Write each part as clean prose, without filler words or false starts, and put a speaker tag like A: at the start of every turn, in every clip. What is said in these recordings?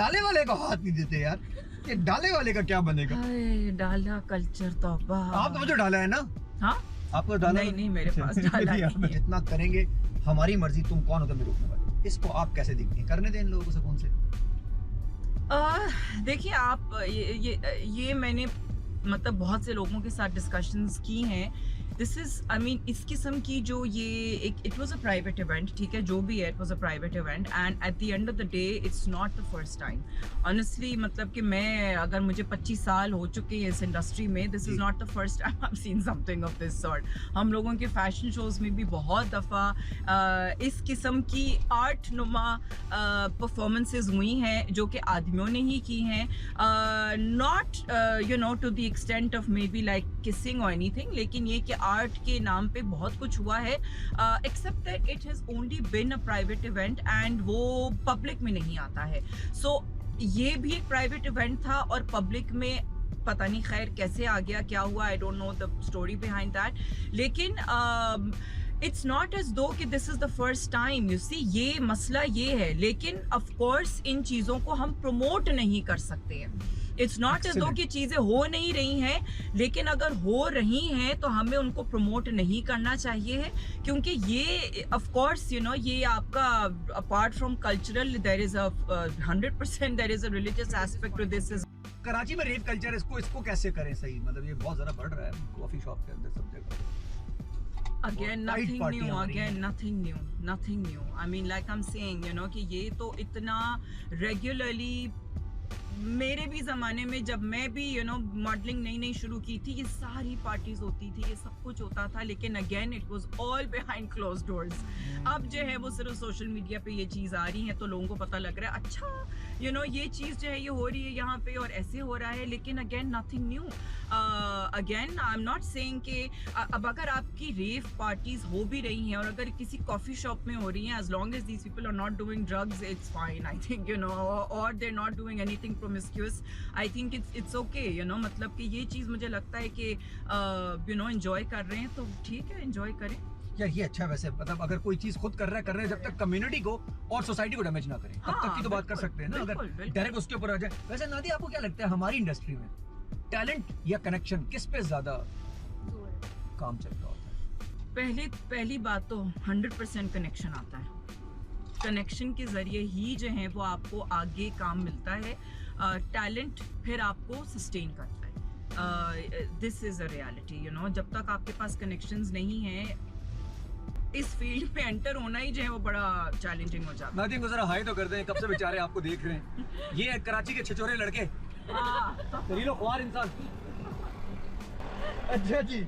A: डाले वाले को हाथ नहीं देते यार, ये डाले वाले का क्या बनेगा?
B: डाला कल्चर तो
A: आप तो मुझे डाला है ना?
B: हाँ
A: आपको डाला
B: नहीं मेरे पास डाला नहीं।
A: जितना करेंगे हमारी मर्जी, तुम कौन होता मेरे रोकने वाले? इसको आप कैसे देखते हैं? करने दें इन लोगों को सुकून से।
B: देखिए आप ये मैंने मतलब बहुत से लोगों के साथ डिस्कशंस की हैं। दिस इज आई मीन इस किस्म की जो ये एक it was a private event, ठीक है, जो भी है it was a private event and at the end of the day it's not the first time honestly. मतलब कि मैं अगर मुझे 25 साल हो चुके हैं इस इंडस्ट्री में, this is not the first time I have seen something of this sort. हम लोगों के फैशन शोज में भी बहुत दफ़ा इस किस्म की आर्ट नुमा परफॉर्मेंसेज हुई हैं जो कि आदमियों ने ही की हैं, not you know to the extent of maybe like kissing और एनीथिंग, लेकिन ये कि आर्ट के नाम पे बहुत कुछ हुआ है, except that it has only been a private event and वो पब्लिक में नहीं आता है। सो ये भी एक प्राइवेट इवेंट था और पब्लिक में पता नहीं खैर कैसे आ गया, क्या हुआ, I don't know the story behind that, लेकिन इट्स नॉट एज दो कि this is the first time. You see ये मसला ये है, लेकिन ऑफ कोर्स इन चीज़ों को हम प्रमोट नहीं कर सकते हैं। इट्स नॉट एज दो कि चीज़ें हो नहीं रही हैं, लेकिन अगर हो रही हैं तो हमें उनको प्रमोट नहीं करना चाहिए है, क्योंकि ये ऑफ कोर्स यू नो ये आपका apart from cultural there is a 100% there is a religious aspect to this.
A: Karachi में रेप कल्चर इसको कैसे करें सही? मतलब ये बहुत ज्यादा बढ़ रहा है कॉफी शॉप के अंदर सब जगह।
B: Again, nothing new. I mean, like I'm saying, you know, कि ये तो इतना regularly मेरे भी ज़माने में जब मैं भी यू नो मॉडलिंग नई शुरू की थी, ये सारी पार्टीज होती थी, ये सब कुछ होता था, लेकिन again it was all behind closed doors. अब जो है वो सिर्फ सोशल मीडिया पे ये चीज़ आ रही है तो लोगों को पता लग रहा है अच्छा यू नो ये चीज़ जो है ये हो रही है यहाँ पे और ऐसे हो रहा है, लेकिन again nothing new. Again I am not saying कि अब अगर आपकी रेव पार्टीज हो भी रही हैं और अगर किसी कॉफ़ी शॉप में हो रही हैं, as long as these people are not doing drugs it's fine, I think you know, और they are not doing anything promiscuous, I think it's okay, you know, मतलब कि ये चीज़ मुझे लगता है कि you know enjoy कर रहे हैं तो ठीक है, enjoy करें।
A: यार ये अच्छा है वैसे, मतलब अगर कोई चीज खुद कर रहा है जब तक कम्युनिटी को और सोसाइटी को डैमेज ना करे तब तक की तो बात कर सकते हैं ना, अगर डायरेक्ट उसके ऊपर आ जाए। वैसे नादिया आपको क्या लगता है हमारी इंडस्ट्री में टैलेंट या कनेक्शन किस पे ज्यादा काम चल रहा होता है?
B: पहली बात तो 100% कनेक्शन आता है। कनेक्शन के जरिए ही जो है वो आपको आगे काम मिलता है, टैलेंट फिर आपको सस्टेन करता है। This is a reality, you know, जब तक आपके पास कनेक्शंस नहीं हैं इस फील्ड में एंटर होना ही जो है वो बड़ा चैलेंजिंग हो जाता है।
A: नादिया को जरा हाई तो कर दें, कब से बेचारे आपको देख रहे हैं। ये है कराची के छिछोरे लड़के, दलीलो ख्वार इंसान। अच्छा जी,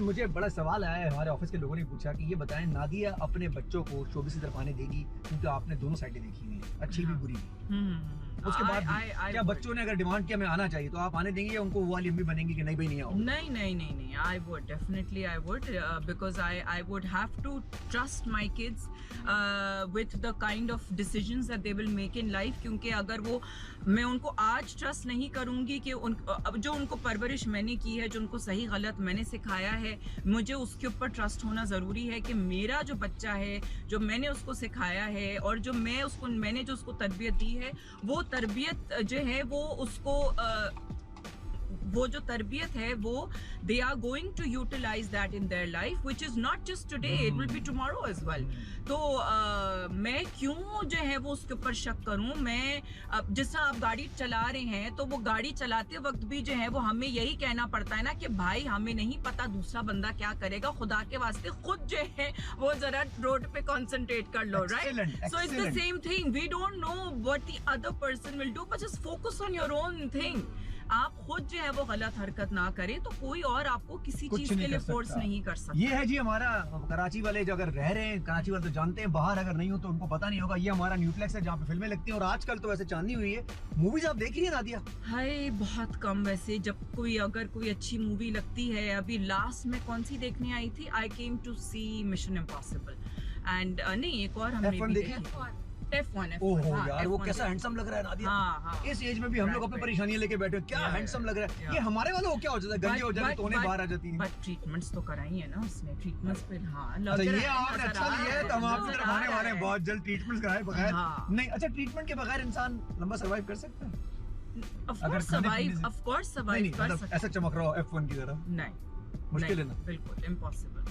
A: मुझे बड़ा सवाल आया है, हमारे ऑफिस के लोगों ने पूछा कि ये बताएं नादिया अपने बच्चों को शोबिस की तरफ आने देगी, क्योंकि आपने दोनों साइडें देखी हुई हैं, अच्छी भी बुरी भी। उसके बाद क्या बच्चों ने अगर डिमांड किया हमें आना चाहिए तो आप आने देंगे या उनको वो वाली भी बनेंगी कि नहीं भाई नहीं आओ?
B: नहीं, I would definitely I would, because I would have to trust my kids with the kind of decisions that they will make in life, क्योंकि अगर वो मैं उनको आज ट्रस्ट नहीं करूंगी कि जो उनको परवरिश मैंने की है, जो उनको सही गलत मैंने सिखाया है, मुझे उसके ऊपर ट्रस्ट होना ज़रूरी है कि मेरा जो बच्चा है, जो मैंने उसको सिखाया है और जो मैंने जो उसको तरबियत दी है, वो तरबियत जो है वो उसको वो जो तरबियत है वो they are going to utilize that in their life which is not just today, it will be tomorrow as well. तो मैं क्यों जो है वो उसके ऊपर शक करूं? मैं जिस तरह आप गाड़ी चला रहे हैं तो वो गाड़ी चलाते वक्त भी जो है वो हमें यही कहना पड़ता है ना कि भाई हमें नहीं पता दूसरा बंदा क्या करेगा, खुदा के वास्ते खुद जो है वो जरा रोड पे कॉन्सेंट्रेट कर लो, right? So it's the same thing, we don't know what the other person will do, but just focus on your own thing. आप खुद जो है वो गलत हरकत ना करें तो कोई और आपको किसी चीज के लिए फोर्स नहीं कर सकता।
A: ये है जी हमारा कराची वाले जो अगर रह रहे हैं, कराची वाले तो जानते हैं, बाहर अगर नहीं हो तो उनको पता नहीं होगा। ये हमारा न्यूप्लेक्स है जहाँ पे फिल्में लगती हैं, और आजकल तो वैसे चांदनी हुई है। मूवीज आप देख रही है नादिया?
B: हाय बहुत कम वैसे, जब अगर कोई अच्छी मूवी लगती है, अभी लास्ट में कौन सी देखने आई थी, I came to see Mission Impossible and नहीं एक और हमने भी देखी। F1
A: ओहो
B: हाँ,
A: यार वो
B: F1
A: कैसा हैंडसम लग रहा है नादिया।
B: हाँ।
A: इस एज में भी हम लोग अपनी परेशानियां लेके बैठे हैं, क्या
B: Yeah,
A: हैंडसम लग रहा है।
B: yeah.
A: ये हमारे वालों को क्या हो जाता है, गंजे हो जाते हैं, तोने बाहर आ जाती हैं।
B: बट ट्रीटमेंट्स तो कराई है ना उसने, ट्रीटमेंट्स पे हाँ
A: अच्छा ये आपने अच्छा लिया है, तो हम आपकी तरफ आने वाले हैं बहुत जल्द ट्रीटमेंट्स कराए बगैर।
B: हाँ।
A: नहीं अच्छा, ट्रीटमेंट के बगैर इंसान लंबा सर्वाइव कर सकता है?
B: ऑफ
A: अगर
B: कोर्स
A: खाने पीने
B: सर्वाइव,
A: से-
B: ऑफ कोर्स
A: नहीं
B: सर्वाइव कर
A: मतलब
B: सकते
A: ऐसा चमक रहा हो F1 की तरह,
B: नहीं,
A: मुश्किल है
B: नहीं,
A: ना।
B: बिल्कुल इम्पॉसिबल,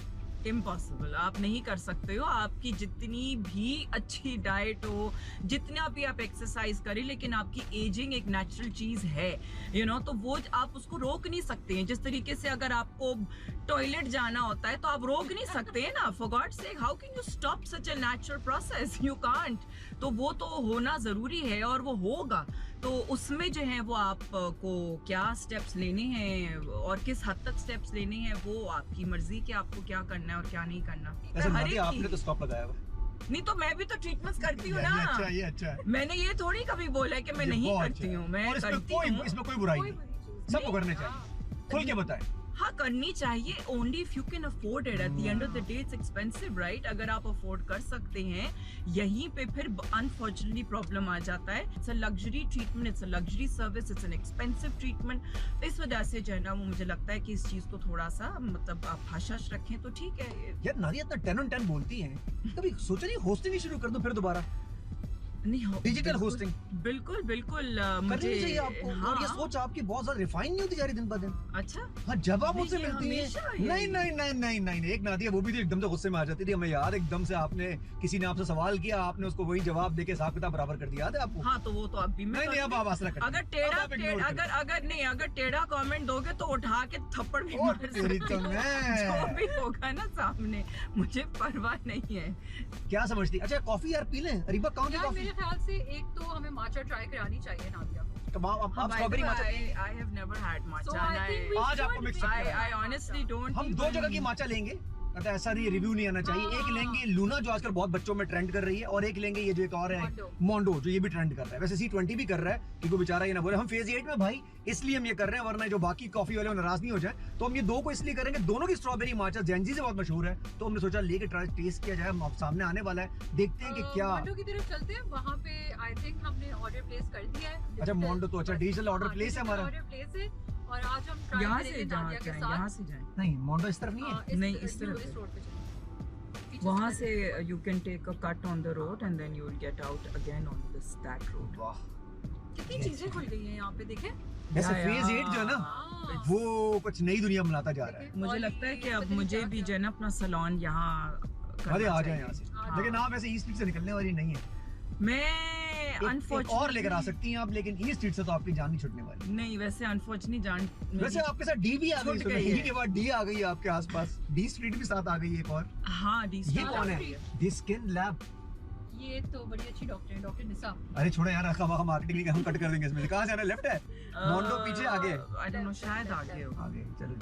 B: इम्पॉसिबल। आप नहीं कर सकते हो, आपकी जितनी भी अच्छी डाइट हो, जितना भी आप एक्सरसाइज करें, लेकिन आपकी एजिंग एक नेचुरल चीज है, यू नो, तो वो आप उसको रोक नहीं सकते हैं। जिस तरीके से अगर आपको टॉयलेट जाना होता है तो आप रोक नहीं सकते हैं ना, for God sake how can you stop such a natural process, you can't. तो वो तो होना जरूरी है और वो होगा। तो उसमें जो है वो आपको क्या स्टेप्स लेने हैं और किस हद तक स्टेप्स लेने हैं वो आपकी मर्जी कि आपको क्या करना है और क्या नहीं करना।
A: ऐसे
B: हर
A: नादिया
B: एक
A: आपने
B: की-
A: तो स्टॉप लगाया हुआ।
B: नहीं तो मैं भी तो ट्रीटमेंट्स करती हूँ
A: ये
B: ना।
A: अच्छा, ये अच्छा है।
B: मैंने ये थोड़ी कभी बोला है कि मैं
A: ये
B: नहीं
A: बहुत
B: करती
A: अच्छा है।
B: हूँ, मैं
A: और इसमें
B: करती
A: कोई
B: हूँ।
A: इसमें कोई बुराई
C: कोई
A: नहीं,
C: बुरी चीज
A: सबको
C: नहीं।
A: करने चाहिए।
C: हाँ।
A: खुल के बताएं।
B: हाँ करनी चाहिए, only if you can afford it. At the end of the day it's expensive, right? अगर आप अफोर्ड कर सकते हैं, यहीं पे फिर अनफॉर्चुनेटली प्रॉब्लम आ जाता है। It's a luxury treatment, it's a luxury service, it's an expensive treatment. इस वजह से जो है ना वो मुझे लगता है कि इस चीज को थोड़ा सा मतलब आप हश रखें तो ठीक है।
A: यार नादिया इतना 10 on 10 बोलती हैं, कभी सोचा नहीं होस्टिंग ही शुरू कर दो फिर दोबारा,
B: नहीं हो
A: डिजिटल
B: बिल्कुल-
A: होस्टिंग
B: बिल्कुल बिल्कुल
A: करनी
B: मुझे
A: नहीं चाहिए आपको।
B: हाँ,
A: और ये सोच आपकी बहुत ज्यादा रिफाइन नहीं होती जा रही दिन ब दिन।
B: अच्छा
A: हाँ जब आप
B: नहीं,
A: मुझसे
B: ये
A: मिलती
B: हमेशा
A: हैं,
B: यही-
A: नहीं नहीं नहीं नहीं नहीं एक नादिया वो भी तो एकदम से गुस्से में आ जाती थी। हमें याद एकदम से आपने किसी ने आपसे सवाल किया, आपने उसको वही जवाब देके हिसाब किताब बराबर कर दिया, याद है आपको?
B: हाँ तो वो तो अभी मैं
A: नहीं नहीं अब आप आसरा करते
B: अगर
A: हैं।
B: टेढ़ा
A: अब आप ignore
B: टेढ़ा
A: करें।
B: अगर टेढ़ा कमेंट दोगे तो उठा के थप्पड़ भी
A: ओ,
B: मार
A: तेरी
B: सकती
A: तो
B: हूँ।
A: मैं।
B: जो भी होगा ना सामने, मुझे परवाह नहीं है।
A: क्या समझती? अच्छा कॉफी यार पी लें, अरीबा कौन सी
C: यार
A: कॉफी?
C: मेरे ख्याल से एक तो हमें माचा ट्राई करानी चाहिए नादिया को।
A: कबाब आप strawberry matcha.
B: I have never had matcha.
C: So I think we
A: आज आपको
C: should
A: mix up
C: try
A: कराएं।
B: I honestly don't.
A: हम दो जगह की माचा लेंगे, मतलब ऐसा नहीं रिव्यू नहीं आना चाहिए। एक लेंगे लूना जो आजकल बहुत बच्चों में ट्रेंड कर रही है, और एक लेंगे ये जो एक और है
C: मोंडो।
A: मोंडो जो ये भी ट्रेंड कर रहा है। वैसे C20 भी कर रहा है, क्योंकि बेचारा ये ना बोले हम फेज 8 में भाई इसलिए हम ये कर रहे हैं, वरना जो बाकी कॉफी वाले वो नाराज नहीं हो जाए। तो हम ये दो को इसलिए करेंगे, दोनों की स्ट्रॉबेरी माचा जेंजी से बहुत मशहूर है, तो हमने सोचा लेके ट्राई टेस्ट किया जाए। हम सामने आने वाला है, देखते हैं कि क्या।
C: मोंडो की तरफ चलते हैं, वहाँ पे आई थिंक हमने ऑर्डर प्लेस कर दिया है।
A: अच्छा, मोंडो तो अच्छा डिजिटल ऑर्डर
C: हाँ,
A: प्लेस है
C: digital
A: हमारा।
C: ऑर्डर प्लेस है और आज हम ट्राई
B: यहाँ
C: करेंगे
B: से जहाँ
C: नादिया के
B: जाए,
C: साथ।
B: यहाँ से जाए।
A: नहीं मोंडो इस तरफ नहीं है।
B: नहीं, इस तरफ
C: इस रोड पे चलें। पीछे
B: वहाँ
C: से
B: से you can take a cut on the road and then you will get out again on that road.
A: वाह,
C: कितनी चीजें खुल गई हैं यहाँ पे, देखें।
A: वैसे
B: या,
A: फेज 8 जो है ना
C: हाँ।
A: वो कुछ नई दुनिया बनाता जा रहा है।
C: देखें,
B: मुझे
C: और
B: लगता है
C: ये
B: कि अब
C: पता नहीं
B: मुझे
C: क्या
B: भी
C: क्या।
B: जो है ना अपना सलोन यहाँ करना
A: अरे आ जाए
B: चाहिए।
A: यहाँ से,
C: हाँ।
A: लेकिन आप ऐसे ईस्ट स्ट्रीट से निकलने वाली नहीं है।
B: मैं
A: एक और
B: अनफॉर्चुनेटली
A: लेकर आ सकती हैं आप, लेकिन ईस्ट स्ट्रीट से तो आपकी जान नहीं छूटने वाली।
B: नहीं, वैसे अनफॉर्चुनेटली जान
A: वैसे आपके साथ डी भी आ गई,
B: छूट गई है।
A: डी के बाद डी आ गई है आपके आसपास, डी स्ट्रीट भी साथ आ गई है एक और।
B: हाँ डी
A: ये कौन है? दी स्किन लैब।
C: ये तो बड़ी अच्छी डॉक्टर है, डॉक्टर निसा।
A: अरे छोड़ो यार, खामा मार्केटिंग नहीं, हम कट कर देंगे इसमें। कहाँ से आना, लेफ्ट है? मोंडो पीछे, आगे
B: आई डोंट नो, शायद आगे हो।
A: आगे चलो।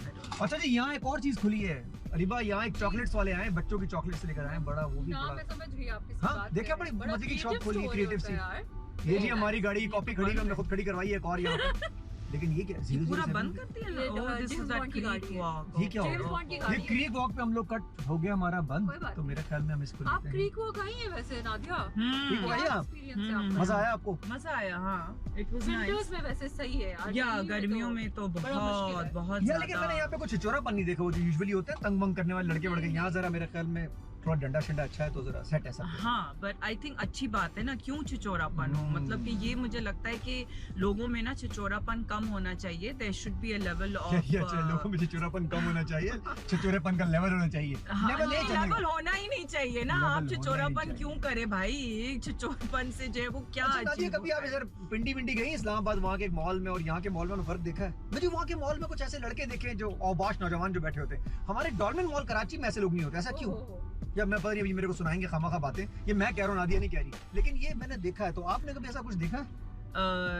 A: अच्छा जी, यहाँ एक और चीज खुली है अरीबा, यहाँ एक चॉकलेट्स वाले आए, बच्चों की चॉकलेट्स लेकर आए, बड़ा वो भी
C: ना मैं
A: बड़ा।
C: समझ गई आपकी
A: हाँ,
C: बात।
A: देखा बड़ी मजे की शॉप खोली, creative सी। ये जी हमारी गाड़ी की कॉपी खड़ी, हमने खुद खड़ी करवाई है एक और यहाँ पे। लेकिन ये क्या
B: ये
A: 007
B: पूरा बंद कर दिया ना?
C: ये
B: Oh, this
C: James
B: is that
C: Bond की
B: creek
C: गाड़ी है।
B: walk.
A: ये क्या हो
C: James
A: गया?
C: Bond की
A: ये
C: गाड़ी है।
A: क्रीक वॉक पे हम लोग कट हो गया हमारा बंद,
C: कोई बात
A: तो मेरे ख्याल में हम इसको
C: आप
A: लेते हैं।
C: क्रीक वो गई है वैसे नादिया?
A: ठीक है।
B: हम्म,
A: क्या?
C: एक्सपीरियंस है आपका?
A: मजा आया आपको?
B: मजा आया। हाँ, it was
C: विंटर्स
B: nice.
C: में वैसे सही है यार।
B: या गर्मियों में तो
C: बड़ा मुश्किल
B: बहुत
C: है।
B: बहुत
A: यार लेकिन मैंने यहाँ पे कुछ छिचोरापन नहीं देखा, वो जो यूजुअली होता है तंग वंग करने वाले लड़के वड़के, यहाँ जरा मेरे ख्याल में थोड़ा डंडा शंडा अच्छा है, तो जरा सेट है सब।
B: हाँ, बट आई थिंक अच्छी बात है ना, क्यों छिचोरापन हो। मतलब कि ये मुझे लगता है कि लोगों में ना छिचोरापन कम होना चाहिए। There should be a level of
A: लोगों में छिचोरापन कम होना चाहिए, छिचोरेपन का लेवल होना चाहिए। लेवल नहीं चलेगा।
B: लेवल होना ही नहीं चाहिए ना।
A: लेवल
B: आप
A: होना ही
B: छिचोरापन
A: चाहिए।
B: क्यों करे भाई? छिचोरापन से जो है वो क्या
A: अच्छा नादिया,
B: achieve
A: कभी आप
B: होता है?
A: इधर पिंडी विंडी गई इस्लामाबाद, वहाँ के एक मॉल में और यहाँ के मॉल में फर्क देखा है? मुझे वहाँ के मॉल में कुछ ऐसे लड़के देखे जो औबाश नौजवान जो बैठे होते हैं। हमारे डॉल्मेन मॉल कराची में ऐसे लोग नहीं होते, ऐसा क्यों? या मैं पता नहीं, अभी मेरे को सुनाएंगे खामा बातें, ये मैं कह रहा हूँ, नादिया नहीं कह रही, लेकिन ये मैंने देखा है। तो आपने कभी ऐसा कुछ देखा है?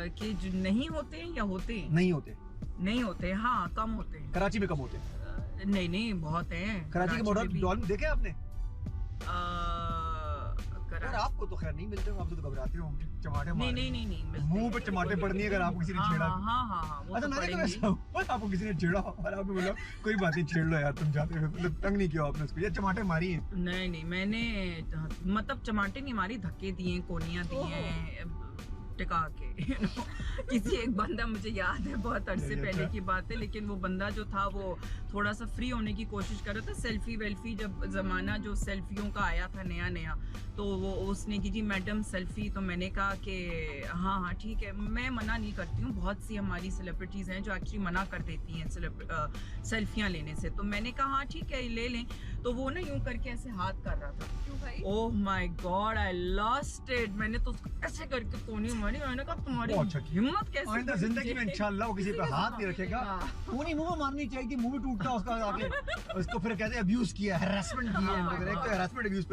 B: कि जो नहीं होते हैं या होते हैं?
A: नहीं होते,
B: नहीं होते, हाँ कम होते हैं।
A: कराची में कम होते हैं।
B: नहीं नहीं, बहुत हैं
A: कराची के
B: में
A: मॉडल
B: भी।
A: डॉल्मेन देखे आपने?
B: रहा
A: और
B: है।
A: आपको तो खैर नहीं मिलते हो, आप तो घबराते हो होंगे, चमाटे मारने।
B: नहीं मिलते
A: मुंह पे
B: हैं,
A: चमाटे
B: बिल्कुल,
A: पड़नी है अगर आपको किसी ने
B: हाँ,
A: छेड़ा।
B: हाँ, वो
A: अच्छा
B: तो
A: ना देखो
B: पड़ेंगी।
A: ऐसा हुआ, आपको किसी ने छेड़ा और आपने बोला कोई बात नहीं छेड़ लो यार, तुम जाते हो, मतलब तंग नहीं किया आपने उसको, या चमाटे मारी है।
B: नहीं मैंने मतलब चमाटे नहीं मारी, धक्के दिए, कोनियां दी हैं टिका के किसी एक बंदा, मुझे याद है बहुत अरसे
A: अच्छा।
B: पहले की बात है, लेकिन वो बंदा जो था वो थोड़ा सा फ्री होने की कोशिश कर रहा था। सेल्फी वेल्फी जब जमाना जो सेल्फियों का आया था नया, तो वो उसने की जी मैडम सेल्फी, तो मैंने कहा कि हाँ ठीक है, मैं मना नहीं करती हूँ, बहुत सी हमारी सेलिब्रिटीज हैं जो एक्चुअली मना कर देती हैं सेल्फियाँ लेने से, तो मैंने कहा हाँ ठीक है ले लें, तो वो ना यूं करके ऐसे हाथ कर रहा था।
C: क्यों भाई?
B: Oh my God, I lost it. मैंने तो उसको ऐसे करके कोनी मारी, मैंने कहा तुम्हारी
A: बहुत अच्छा किया।
B: हिम्मत कैसे
A: आइंदा
B: हुई
A: जिंदगी में
B: मुझे?
A: इंशाल्लाह वो किसी पे हाथ नहीं रखेगा।
B: हाँ।
A: वो नहीं, मुंह में मारनी चाहिए थी, मुंह भी टूटता उसका आगे, उसको फिर कहते हैं अब्यूज किया, हैरेसमेंट किया,
B: हाँ,
A: एक तो
B: हाँ।
A: Harassment abuse